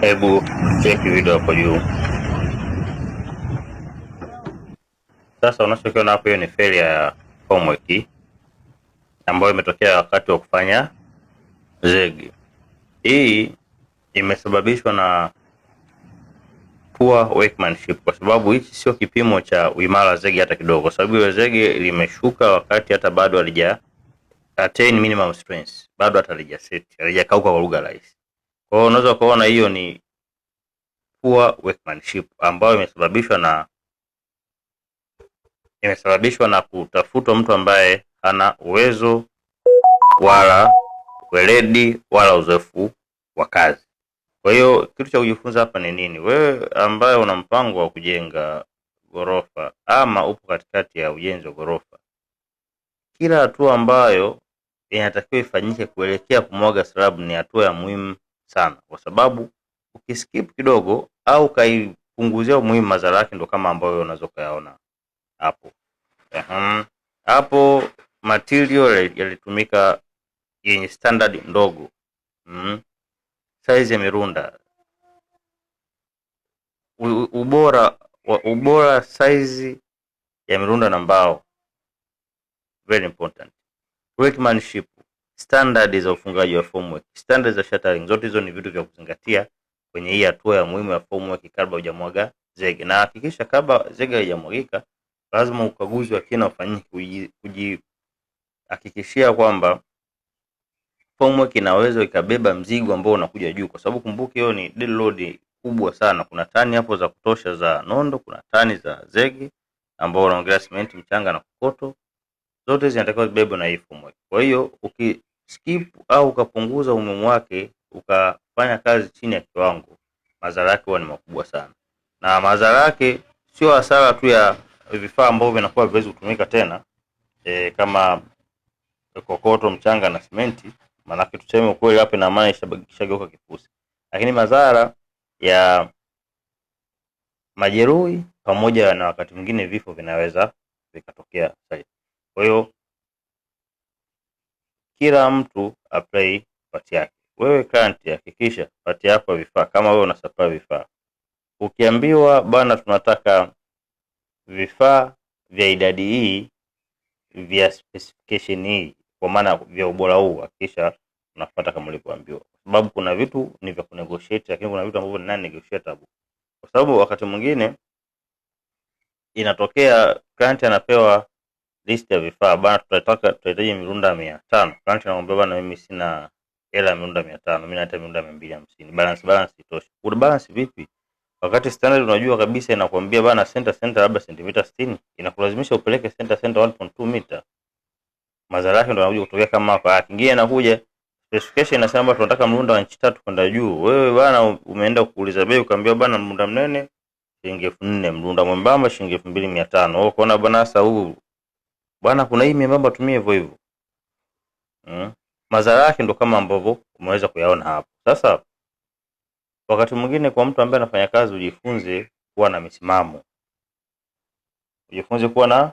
Hebu check video hapo juu. Sasa unachokiona hapo, hiyo ni failure ya homework ambayo imetokea wakati wa kufanya zegi. Hii imesababishwa na poor workmanship, kwa sababu hichi sio kipimo cha uimara zegi hata kidogo, kwa sababu ile zegi limeshuka wakati hata bado halija attain minimum strength, bado hata halijakauka kwa lugha rahisi. Kwa hiyo unaweza kuona hiyo ni poor workmanship ambayo imesababishwa na kutafutwa mtu ambaye hana uwezo wala weledi wala uzoefu wa kazi. Kwa hiyo kitu cha kujifunza hapa ni nini? Wewe ambaye una mpango wa kujenga ghorofa ama upo katikati ya ujenzi wa ghorofa, kila hatua ambayo inatakiwa ifanyike kuelekea kumwaga slabu ni hatua ya muhimu sana, kwa sababu ukiskip kidogo au kaipunguzia umuhimu, madhara yake ndo kama ambayo unaweza kuyaona hapo. Hapo material yalitumika yenye standard ndogo. Size ya mirunda, ubora size ya mirunda na mbao, very important. Workmanship, standard za ufungaji wa formwork, standard za shuttering, zote hizo ni vitu vya kuzingatia kwenye hii hatua ya muhimu ya formwork kabla hujamwaga zege. Na hakikisha kabla zege haijamwagika, lazima ukaguzi wa kina ufanyike kujihakikishia kwamba formwork inaweza ikabeba mzigo ambao unakuja juu, kwa sababu kumbuke hiyo ni dead load kubwa sana. Kuna tani hapo za kutosha za nondo, kuna tani za zege ambao unaongelea simenti, mchanga na kokoto, zote zinatakiwa zibebwe na hii formwork. Kwa hiyo ukiskip au ukapunguza umuhimu wake ukafanya kazi chini ya kiwango, madhara yake huwa ni makubwa sana. Na madhara yake sio hasara tu ya vifaa ambavyo vinakuwa viwezi kutumika tena, kama kokoto, mchanga na simenti, maana tuseme ukweli hapa na maana ishageuka kifusi, lakini madhara ya majeruhi pamoja na wakati mwingine vifo vinaweza vikatokea sasa. Kwa hiyo kila mtu apply part yake. Wewe client, hakikisha part yako vifaa, kama wewe una supply vifaa, ukiambiwa bana tunataka vifaa vya idadi hii vya specification hii, kwa maana vya ubora huu, hakikisha unafuata kama ulivyoambiwa, kwa sababu kuna vitu ni vya kunegotiate, lakini kuna vitu ambavyo ni non negotiable. Kwa sababu wakati mwingine inatokea client anapewa list ya vifaa, bana tutahitaji mirunda 500. Client anamwambia bana, mimi sina hela mirunda 500, mimi nataka mirunda 250. Balance itoshe. Una balance vipi wakati standard unajua kabisa inakwambia bana center labda sentimita 60, inakulazimisha upeleke center 1.2 meter. Madhara yake ndio yanakuja kutokea kama hapa. Kingine inakuja specification inasema tunataka mrunda wa inchi 3 kwenda juu. Wewe bana umeenda kuuliza bei, ukaambiwa bana mrunda mnene shilingi 4000, mrunda mwembamba shilingi 2500. Wewe ukaona bana sasa huu bana kuna hii mwembamba tumie hivyo hivyo. Madhara yake ndio kama ambavyo umeweza kuyaona hapo. Sasa wakati mwingine kwa mtu ambaye anafanya kazi, ujifunze kuwa na misimamo. Ujifunze kuwa na